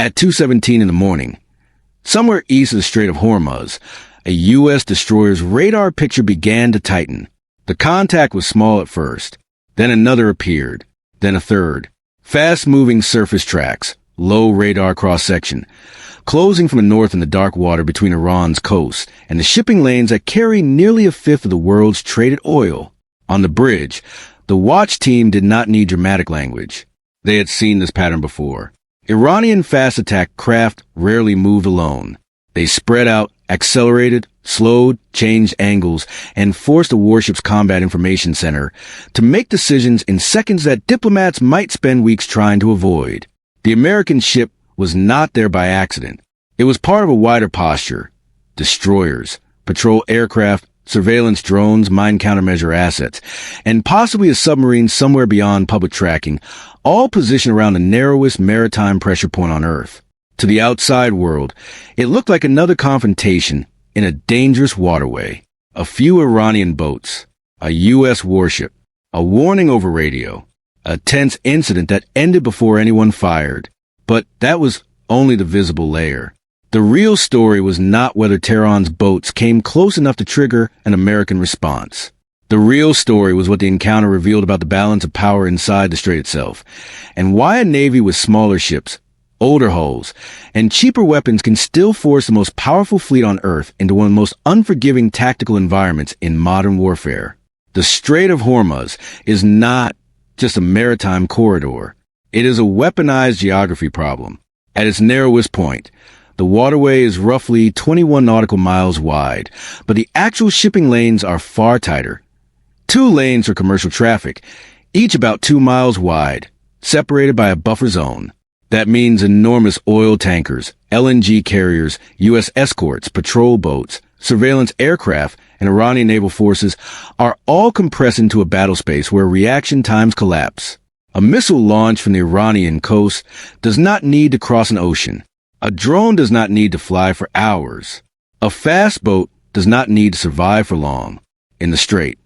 At 2:17 in the morning, somewhere east of the Strait of Hormuz, a U.S. destroyer's radar picture began to tighten. The contact was small at first. Then another appeared. Then a third. Fast-moving surface tracks, low radar cross-section, closing from the north in the dark water between Iran's coast and the shipping lanes that carry nearly a fifth of the world's traded oil. On the bridge, the watch team did not need dramatic language. They had seen this pattern before. Iranian fast attack craft rarely moved alone. They spread out, accelerated, slowed, changed angles, and forced the warship's combat information center to make decisions in seconds that diplomats might spend weeks trying to avoid. The American ship was not there by accident. It was part of a wider posture. Destroyers, patrol aircraft, surveillance drones, mine countermeasure assets, and possibly a submarine somewhere beyond public tracking, all positioned around the narrowest maritime pressure point on Earth. To the outside world, it looked like another confrontation in a dangerous waterway. A few Iranian boats, a U.S. warship, a warning over radio, a tense incident that ended before anyone fired. But that was only the visible layer. The real story was not whether Tehran's boats came close enough to trigger an American response. The real story was what the encounter revealed about the balance of power inside the strait itself, and why a navy with smaller ships, older hulls, and cheaper weapons can still force the most powerful fleet on Earth into one of the most unforgiving tactical environments in modern warfare. The Strait of Hormuz is not just a maritime corridor. It is a weaponized geography problem. At its narrowest point, the waterway is roughly 21 nautical miles wide, but the actual shipping lanes are far tighter. 2 lanes for commercial traffic, each about 2 miles wide, separated by a buffer zone. That means enormous oil tankers, LNG carriers, U.S. escorts, patrol boats, surveillance aircraft, and Iranian naval forces are all compressed into a battle space where reaction times collapse. A missile launched from the Iranian coast does not need to cross an ocean. A drone does not need to fly for hours. A fast boat does not need to survive for long. In the strait,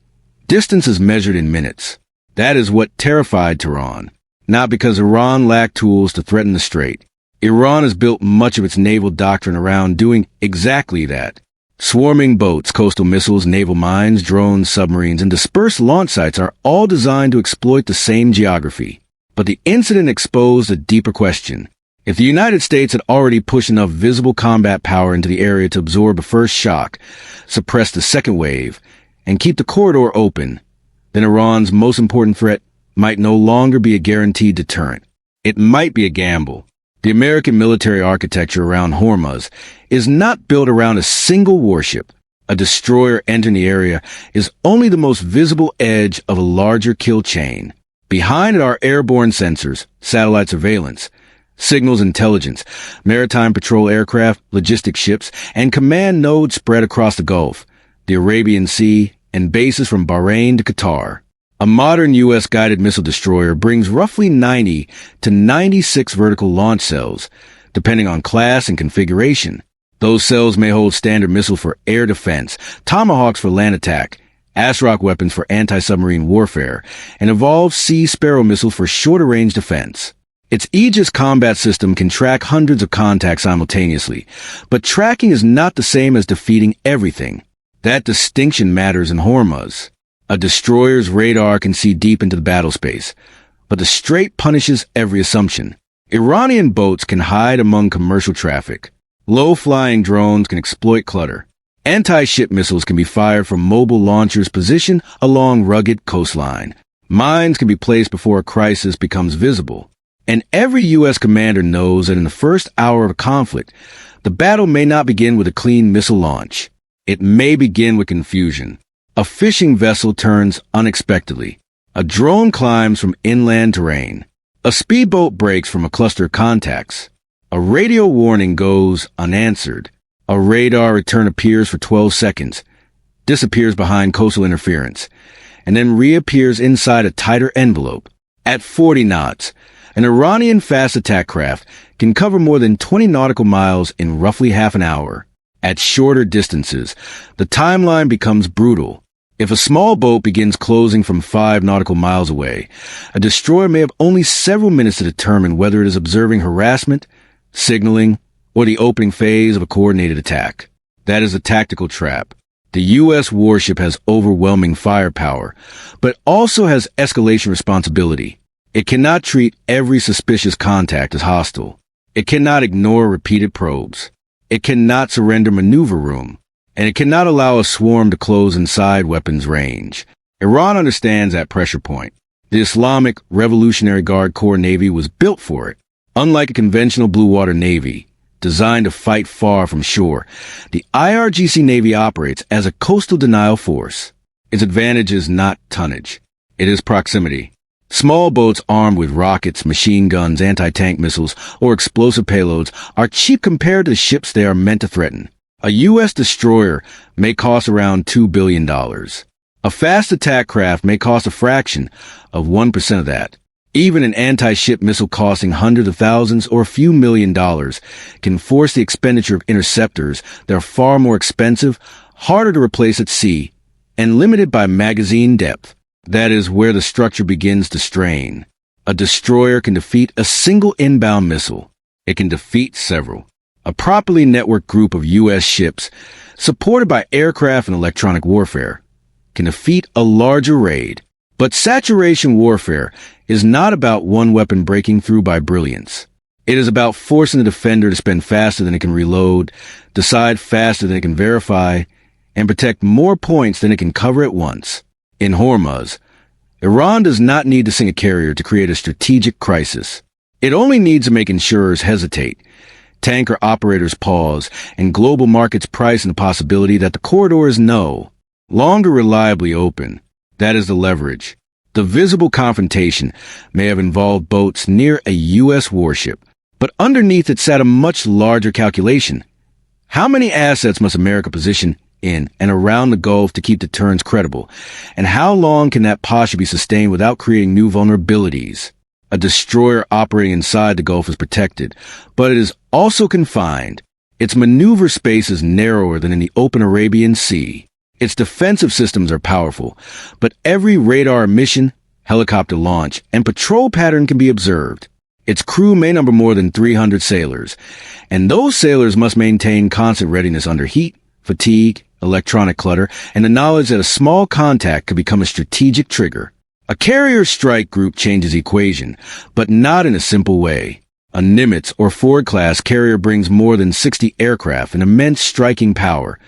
distance is measured in minutes. That is what terrified Tehran. Not because Iran lacked tools to threaten the strait. Iran has built much of its naval doctrine around doing exactly that. Swarming boats, coastal missiles, naval mines, drones, submarines, and dispersed launch sites are all designed to exploit the same geography. But the incident exposed a deeper question. If the United States had already pushed enough visible combat power into the area to absorb a first shock, suppress the second wave, and keep the corridor open, then Iran's most important threat might no longer be a guaranteed deterrent. It might be a gamble. The American military architecture around Hormuz is not built around a single warship. A destroyer entering the area is only the most visible edge of a larger kill chain. Behind it are airborne sensors, satellite surveillance, signals intelligence, maritime patrol aircraft, logistic ships, and command nodes spread across the Gulf, the Arabian Sea, and bases from Bahrain to Qatar. A modern U.S. guided missile destroyer brings roughly 90 to 96 vertical launch cells, depending on class and configuration. Those cells may hold Standard missiles for air defense, Tomahawks for land attack, ASROC weapons for anti-submarine warfare, and evolved Sea Sparrow missiles for shorter-range defense. Its Aegis combat system can track hundreds of contacts simultaneously, but tracking is not the same as defeating everything. That distinction matters in Hormuz. A destroyer's radar can see deep into the battle space, but the strait punishes every assumption. Iranian boats can hide among commercial traffic. Low-flying drones can exploit clutter. Anti-ship missiles can be fired from mobile launchers positioned along rugged coastline. Mines can be placed before a crisis becomes visible. And every U.S. commander knows that in the first hour of a conflict, the battle may not begin with a clean missile launch. It may begin with confusion. A fishing vessel turns unexpectedly. A drone climbs from inland terrain. A speedboat breaks from a cluster of contacts. A radio warning goes unanswered. A radar return appears for 12 seconds, disappears behind coastal interference, and then reappears inside a tighter envelope. At 40 knots, an Iranian fast attack craft can cover more than 20 nautical miles in roughly half an hour. At shorter distances, the timeline becomes brutal. If a small boat begins closing from 5 nautical miles away, a destroyer may have only several minutes to determine whether it is observing harassment, signaling, or the opening phase of a coordinated attack. That is a tactical trap. The U.S. warship has overwhelming firepower, but also has escalation responsibility. It cannot treat every suspicious contact as hostile. It cannot ignore repeated probes. It cannot surrender maneuver room. And it cannot allow a swarm to close inside weapons range. Iran understands that pressure point. The Islamic Revolutionary Guard Corps Navy was built for it. Unlike a conventional blue water navy, designed to fight far from shore, the IRGC Navy operates as a coastal denial force. Its advantage is not tonnage. It is proximity. Small boats armed with rockets, machine guns, anti-tank missiles, or explosive payloads are cheap compared to the ships they are meant to threaten. A U.S. destroyer may cost around $2 billion. A fast attack craft may cost a fraction of 1% of that. Even an anti-ship missile costing hundreds of thousands or a few $1,000,000 can force the expenditure of interceptors that are far more expensive, harder to replace at sea, and limited by magazine depth. That is where the structure begins to strain. A destroyer can defeat a single inbound missile. It can defeat several. A properly networked group of U.S. ships, supported by aircraft and electronic warfare, can defeat a larger raid. But saturation warfare is not about one weapon breaking through by brilliance. It is about forcing the defender to spend faster than it can reload, decide faster than it can verify, and protect more points than it can cover at once. In Hormuz, Iran does not need to sink a carrier to create a strategic crisis. It only needs to make insurers hesitate, tanker operators pause, and global markets price in the possibility that the corridor is no longer reliably open. That is the leverage. The visible confrontation may have involved boats near a U.S. warship, but underneath it sat a much larger calculation. How many assets must America position in and around the Gulf to keep deterrence credible? And how long can that posture be sustained without creating new vulnerabilities? A destroyer operating inside the Gulf is protected, but it is also confined. Its maneuver space is narrower than in the open Arabian Sea. Its defensive systems are powerful, but every radar emission, helicopter launch, and patrol pattern can be observed. Its crew may number more than 300 sailors, and those sailors must maintain constant readiness under heat, fatigue, electronic clutter, and the knowledge that a small contact could become a strategic trigger. A carrier strike group changes the equation, but not in a simple way. A Nimitz or Ford-class carrier brings more than 60 aircraft and immense striking power.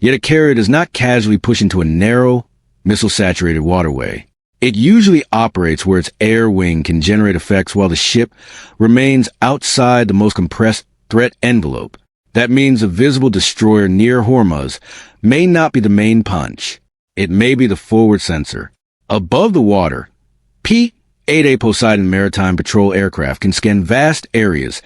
Yet a carrier does not casually push into a narrow, missile-saturated waterway. It usually operates where its air wing can generate effects while the ship remains outside the most compressed threat envelope. That means a visible destroyer near Hormuz may not be the main punch. It may be the forward sensor. Above the water, P-8A Poseidon maritime patrol aircraft can scan vast areas,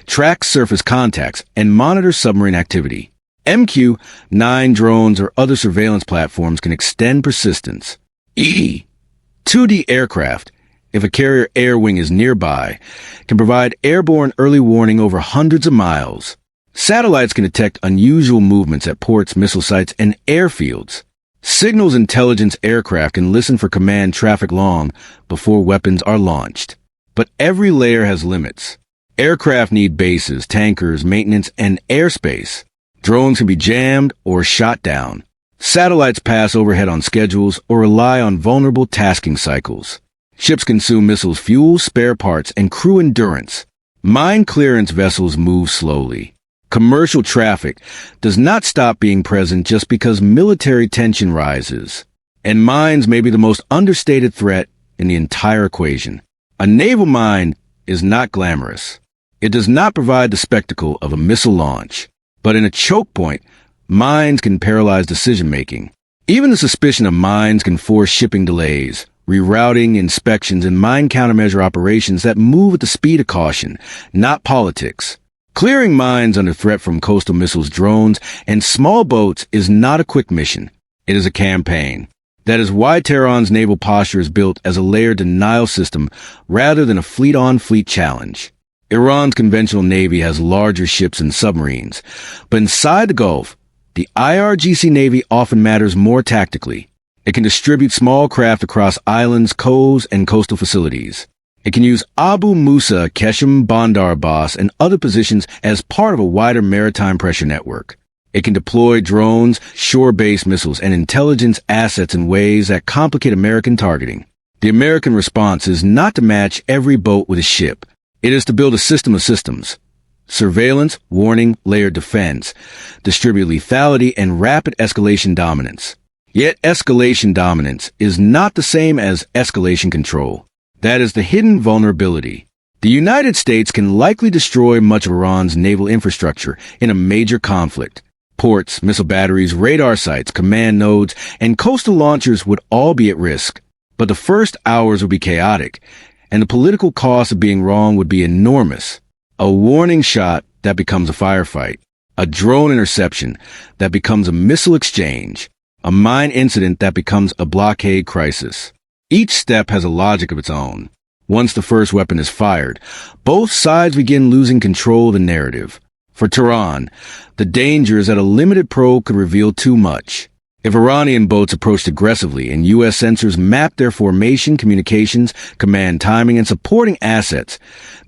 track surface contacts, and monitor submarine activity. MQ-9 drones or other surveillance platforms can extend persistence. 2D aircraft, if a carrier air wing is nearby, can provide airborne early warning over hundreds of miles. Satellites can detect unusual movements at ports, missile sites, and airfields. Signals intelligence aircraft can listen for command traffic long before weapons are launched. But every layer has limits. Aircraft need bases, tankers, maintenance, and airspace. Drones can be jammed or shot down. Satellites pass overhead on schedules or rely on vulnerable tasking cycles. Ships consume missiles, fuel, spare parts, and crew endurance. Mine clearance vessels move slowly. Commercial traffic does not stop being present just because military tension rises. And mines may be the most understated threat in the entire equation. A naval mine is not glamorous. It does not provide the spectacle of a missile launch. But in a choke point, mines can paralyze decision-making. Even the suspicion of mines can force shipping delays, rerouting, inspections, and mine countermeasure operations that move at the speed of caution, not politics. Clearing mines under threat from coastal missiles, drones, and small boats is not a quick mission. It is a campaign. That is why Tehran's naval posture is built as a layered denial system rather than a fleet-on-fleet challenge. Iran's conventional navy has larger ships and submarines, but inside the Gulf, the IRGC Navy often matters more tactically. It can distribute small craft across islands, coves, and coastal facilities. It can use Abu Musa, Keshem, Bandar Abbas, and other positions as part of a wider maritime pressure network. It can deploy drones, shore-based missiles, and intelligence assets in ways that complicate American targeting. The American response is not to match every boat with a ship. It is to build a system of systems. Surveillance, warning, layered defense, distribute lethality, and rapid escalation dominance. Yet escalation dominance is not the same as escalation control. That is the hidden vulnerability. The United States can likely destroy much of Iran's naval infrastructure in a major conflict. Ports, missile batteries, radar sites, command nodes, and coastal launchers would all be at risk. But the first hours would be chaotic, and the political cost of being wrong would be enormous. A warning shot that becomes a firefight. A drone interception that becomes a missile exchange. A mine incident that becomes a blockade crisis. Each step has a logic of its own. Once the first weapon is fired, both sides begin losing control of the narrative. For Tehran, the danger is that a limited probe could reveal too much. If Iranian boats approached aggressively and U.S. sensors mapped their formation, communications, command timing, and supporting assets,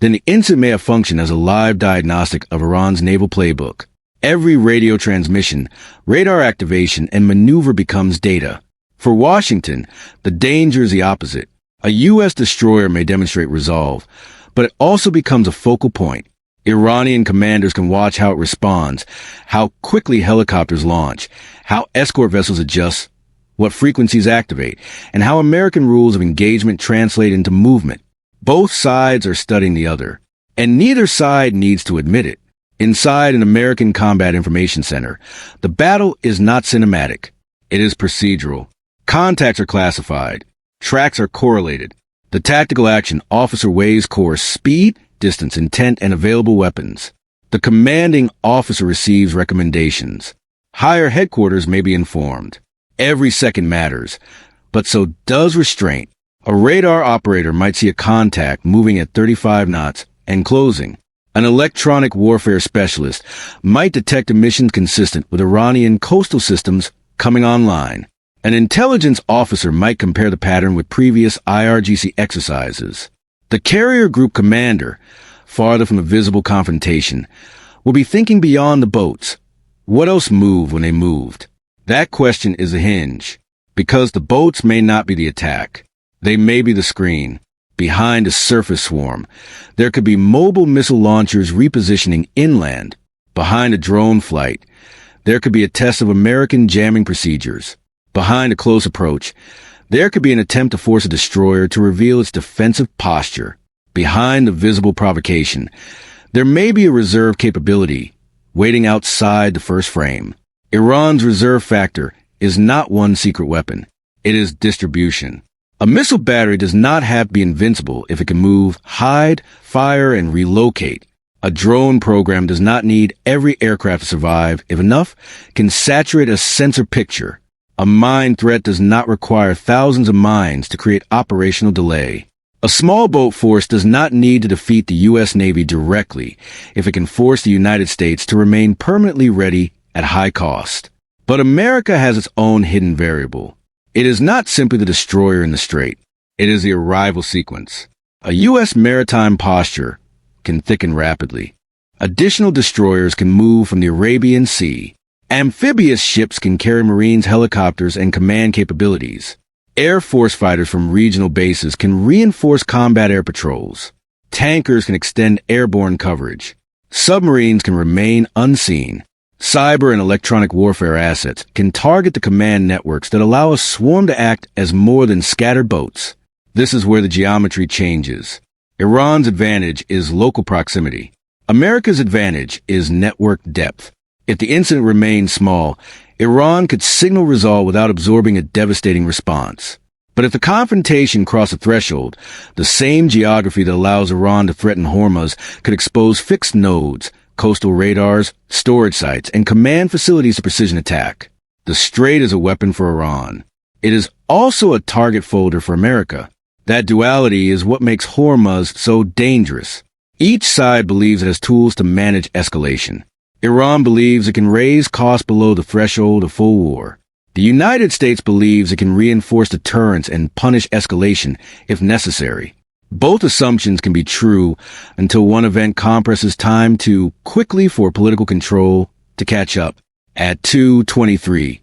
then the incident may have functioned as a live diagnostic of Iran's naval playbook. Every radio transmission, radar activation, and maneuver becomes data. For Washington, the danger is the opposite. A U.S. destroyer may demonstrate resolve, but it also becomes a focal point. Iranian commanders can watch how it responds, how quickly helicopters launch, how escort vessels adjust, what frequencies activate, and how American rules of engagement translate into movement. Both sides are studying the other, and neither side needs to admit it. Inside an American Combat Information Center, the battle is not cinematic. It is procedural. Contacts are classified. Tracks are correlated. The tactical action officer weighs course, speed, distance, intent, and available weapons. The commanding officer receives recommendations. Higher headquarters may be informed. Every second matters, but so does restraint. A radar operator might see a contact moving at 35 knots and closing. An electronic warfare specialist might detect emissions consistent with Iranian coastal systems coming online. An intelligence officer might compare the pattern with previous IRGC exercises. The carrier group commander, farther from the visible confrontation, will be thinking beyond the boats. What else moved when they moved? That question is a hinge, because the boats may not be the attack. They may be the screen. Behind a surface swarm, there could be mobile missile launchers repositioning inland. Behind a drone flight, there could be a test of American jamming procedures. Behind a close approach, there could be an attempt to force a destroyer to reveal its defensive posture. Behind the visible provocation, there may be a reserve capability waiting outside the first frame. Iran's reserve factor is not one secret weapon. It is distribution. A missile battery does not have to be invincible if it can move, hide, fire, and relocate. A drone program does not need every aircraft to survive if enough can saturate a sensor picture. A mine threat does not require thousands of mines to create operational delay. A small boat force does not need to defeat the U.S. Navy directly if it can force the United States to remain permanently ready at high cost. But America has its own hidden variable. It is not simply the destroyer in the strait. It is the arrival sequence. A U.S. maritime posture can thicken rapidly. Additional destroyers can move from the Arabian Sea. Amphibious ships can carry Marines, helicopters, and command capabilities. Air Force fighters from regional bases can reinforce combat air patrols. Tankers can extend airborne coverage. Submarines can remain unseen. Cyber and electronic warfare assets can target the command networks that allow a swarm to act as more than scattered boats. This is where the geometry changes. Iran's advantage is local proximity. America's advantage is network depth. If the incident remained small, Iran could signal resolve without absorbing a devastating response. But if the confrontation crossed a threshold, the same geography that allows Iran to threaten Hormuz could expose fixed nodes, coastal radars, storage sites, and command facilities to precision attack. The Strait is a weapon for Iran. It is also a target folder for America. That duality is what makes Hormuz so dangerous. Each side believes it has tools to manage escalation. Iran believes it can raise costs below the threshold of full war. The United States believes it can reinforce deterrence and punish escalation if necessary. Both assumptions can be true until one event compresses time too quickly for political control to catch up. At 2:23,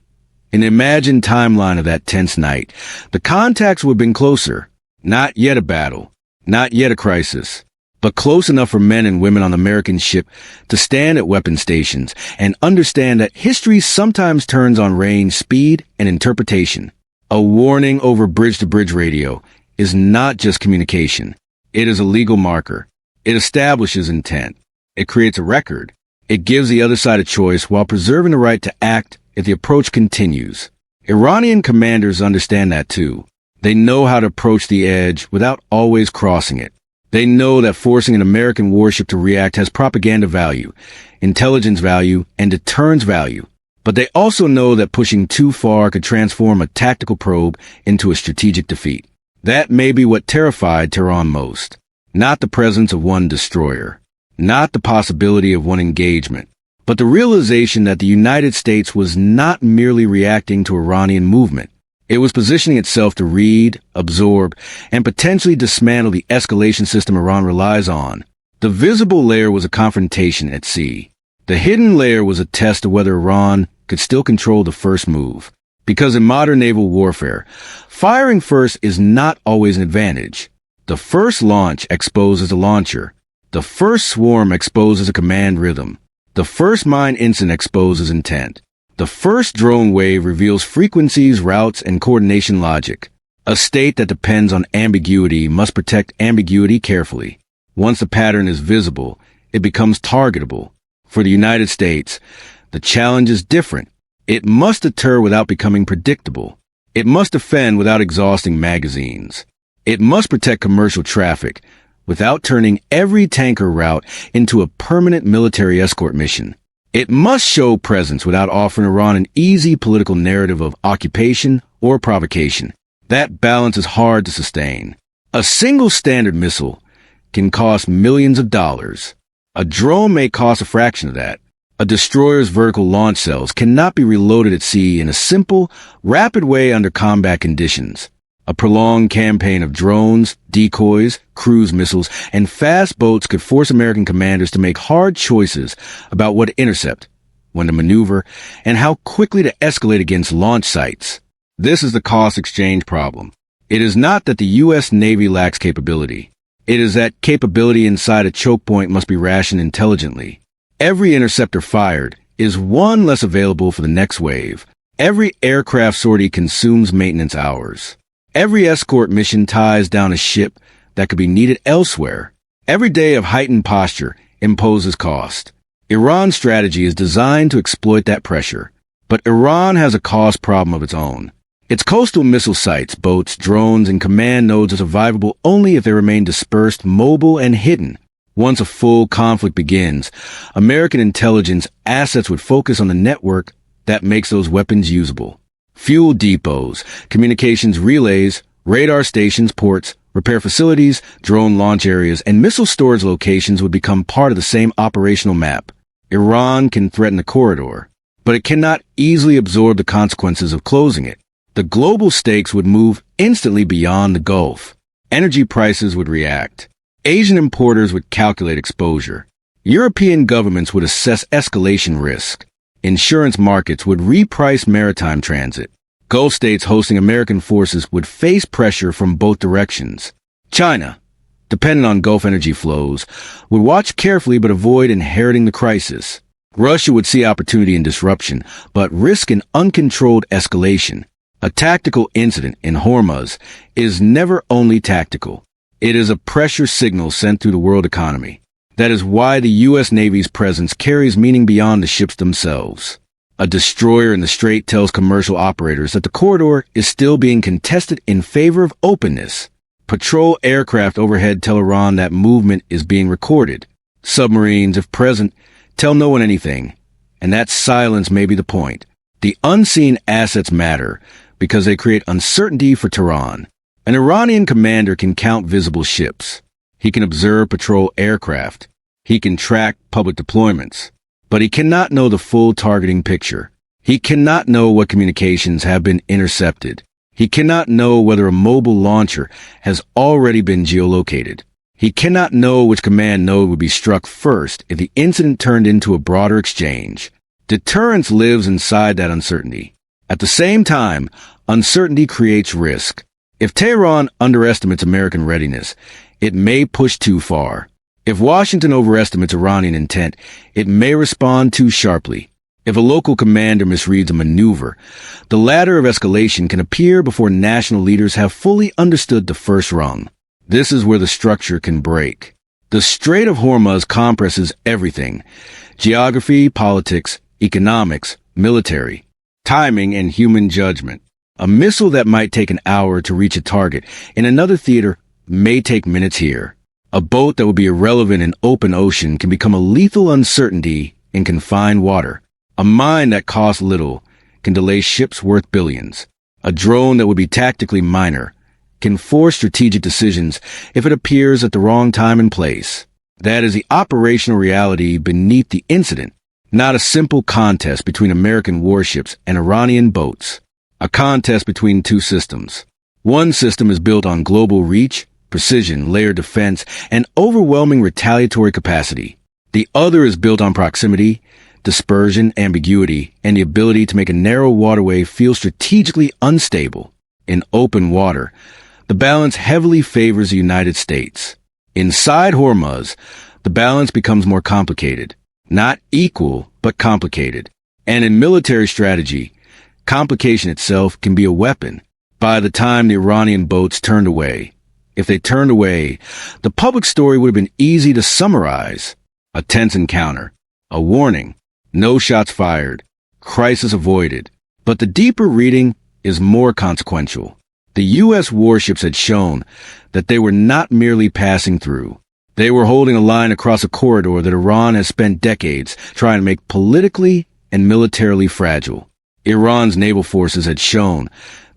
in the imagined timeline of that tense night, the contacts would have been closer. Not yet a battle, not yet a crisis, but close enough for men and women on the American ship to stand at weapon stations and understand that history sometimes turns on range, speed, and interpretation. A warning over bridge-to-bridge radio is not just communication. It is a legal marker. It establishes intent. It creates a record. It gives the other side a choice while preserving the right to act if the approach continues. Iranian commanders understand that too. They know how to approach the edge without always crossing it. They know that forcing an American warship to react has propaganda value, intelligence value, and deterrence value. But they also know that pushing too far could transform a tactical probe into a strategic defeat. That may be what terrified Tehran most. Not the presence of one destroyer, not the possibility of one engagement, but the realization that the United States was not merely reacting to Iranian movement. It was positioning itself to read, absorb, and potentially dismantle the escalation system Iran relies on. The visible layer was a confrontation at sea. The hidden layer was a test of whether Iran could still control the first move. Because in modern naval warfare, firing first is not always an advantage. The first launch exposes a launcher. The first swarm exposes a command rhythm. The first mine incident exposes intent. The first drone wave reveals frequencies, routes, and coordination logic. A state that depends on ambiguity must protect ambiguity carefully. Once the pattern is visible, it becomes targetable. For the United States, the challenge is different. It must deter without becoming predictable. It must defend without exhausting magazines. It must protect commercial traffic without turning every tanker route into a permanent military escort mission. It must show presence without offering Iran an easy political narrative of occupation or provocation. That balance is hard to sustain. A single Standard missile can cost millions of dollars. A drone may cost a fraction of that. A destroyer's vertical launch cells cannot be reloaded at sea in a simple, rapid way under combat conditions. A prolonged campaign of drones, decoys, cruise missiles, and fast boats could force American commanders to make hard choices about what to intercept, when to maneuver, and how quickly to escalate against launch sites. This is the cost exchange problem. It is not that the U.S. Navy lacks capability. It is that capability inside a choke point must be rationed intelligently. Every interceptor fired is one less available for the next wave. Every aircraft sortie consumes maintenance hours. Every escort mission ties down a ship that could be needed elsewhere. Every day of heightened posture imposes cost. Iran's strategy is designed to exploit that pressure. But Iran has a cost problem of its own. Its coastal missile sites, boats, drones, and command nodes are survivable only if they remain dispersed, mobile, and hidden. Once a full conflict begins, American intelligence assets would focus on the network that makes those weapons usable. Fuel depots, communications relays, radar stations, ports, repair facilities, drone launch areas, and missile storage locations would become part of the same operational map. Iran can threaten the corridor, but it cannot easily absorb the consequences of closing it. The global stakes would move instantly beyond the Gulf. Energy prices would react. Asian importers would calculate exposure. European governments would assess escalation risk. Insurance markets would reprice maritime transit. Gulf states hosting American forces would face pressure from both directions. China, dependent on Gulf energy flows, would watch carefully but avoid inheriting the crisis. Russia would see opportunity in disruption, but risk an uncontrolled escalation. A tactical incident in Hormuz is never only tactical. It is a pressure signal sent through the world economy. That is why the U.S. Navy's presence carries meaning beyond the ships themselves. A destroyer in the strait tells commercial operators that the corridor is still being contested in favor of openness. Patrol aircraft overhead tell Iran that movement is being recorded. Submarines, if present, tell no one anything. And that silence may be the point. The unseen assets matter because they create uncertainty for Tehran. An Iranian commander can count visible ships. He can observe patrol aircraft. He can track public deployments. But he cannot know the full targeting picture. He cannot know what communications have been intercepted. He cannot know whether a mobile launcher has already been geolocated. He cannot know which command node would be struck first if the incident turned into a broader exchange. Deterrence lives inside that uncertainty. At the same time, uncertainty creates risk. If Tehran underestimates American readiness, it may push too far. If Washington overestimates Iranian intent, it may respond too sharply. If a local commander misreads a maneuver, the ladder of escalation can appear before national leaders have fully understood the first rung. This is where the structure can break. The Strait of Hormuz compresses everything: geography, politics, economics, military, timing, and human judgment. A missile that might take an hour to reach a target in another theater may take minutes here. A boat that would be irrelevant in open ocean can become a lethal uncertainty in confined water. A mine that costs little can delay ships worth billions. A drone that would be tactically minor can force strategic decisions if it appears at the wrong time and place. That is the operational reality beneath the incident, not a simple contest between American warships and Iranian boats. A contest between two systems. One system is built on global reach, precision, layered defense, and overwhelming retaliatory capacity. The other is built on proximity, dispersion, ambiguity, and the ability to make a narrow waterway feel strategically unstable. In open water, the balance heavily favors the United States. Inside Hormuz, the balance becomes more complicated. Not equal, but complicated. And in military strategy, complication itself can be a weapon. By the time the Iranian boats turned away, if they turned away, the public story would have been easy to summarize. A tense encounter, a warning, no shots fired, crisis avoided. But the deeper reading is more consequential. The U.S. warships had shown that they were not merely passing through. They were holding a line across a corridor that Iran has spent decades trying to make politically and militarily fragile. Iran's naval forces had shown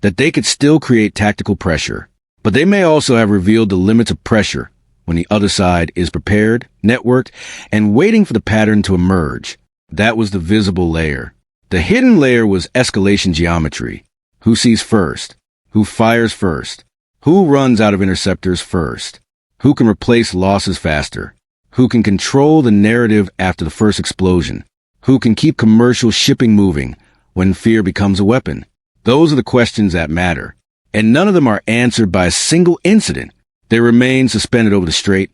that they could still create tactical pressure, but they may also have revealed the limits of pressure when the other side is prepared, networked, and waiting for the pattern to emerge. That was the visible layer. The hidden layer was escalation geometry. Who sees first? Who fires first? Who runs out of interceptors first? Who can replace losses faster? Who can control the narrative after the first explosion? Who can keep commercial shipping moving when fear becomes a weapon? Those are the questions that matter. And none of them are answered by a single incident. They remain suspended over the strait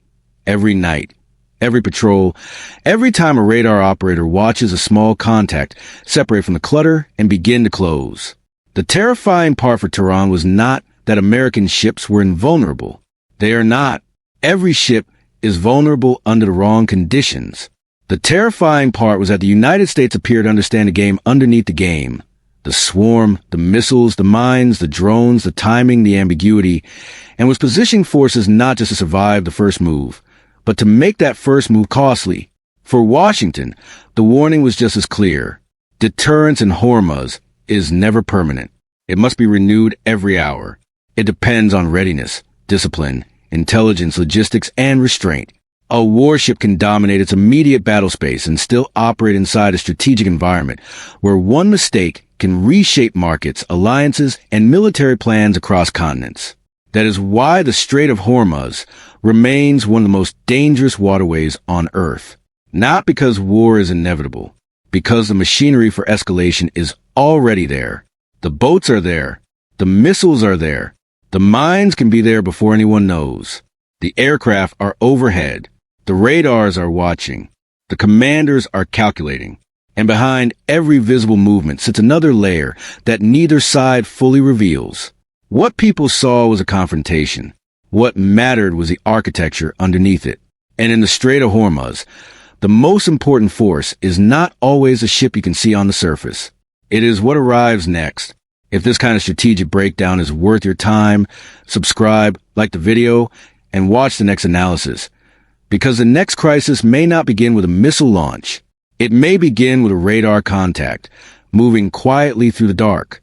every night, every patrol, every time a radar operator watches a small contact separate from the clutter and begin to close. The terrifying part for Tehran was not that American ships were invulnerable. They are not. Every ship is vulnerable under the wrong conditions. The terrifying part was that the United States appeared to understand the game underneath the game. The swarm, the missiles, the mines, the drones, the timing, the ambiguity, and was positioning forces not just to survive the first move, but to make that first move costly. For Washington, the warning was just as clear. Deterrence in Hormuz is never permanent. It must be renewed every hour. It depends on readiness, discipline, intelligence, logistics, and restraint. A warship can dominate its immediate battle space and still operate inside a strategic environment where one mistake can reshape markets, alliances, and military plans across continents. That is why the Strait of Hormuz remains one of the most dangerous waterways on Earth. Not because war is inevitable, because the machinery for escalation is already there. The boats are there. The missiles are there. The mines can be there before anyone knows. The aircraft are overhead. The radars are watching. The commanders are calculating. And behind every visible movement sits another layer that neither side fully reveals. What people saw was a confrontation. What mattered was the architecture underneath it. And in the Strait of Hormuz, the most important force is not always a ship you can see on the surface. It is what arrives next. If this kind of strategic breakdown is worth your time, subscribe, like the video, and watch the next analysis. Because the next crisis may not begin with a missile launch. It may begin with a radar contact, moving quietly through the dark.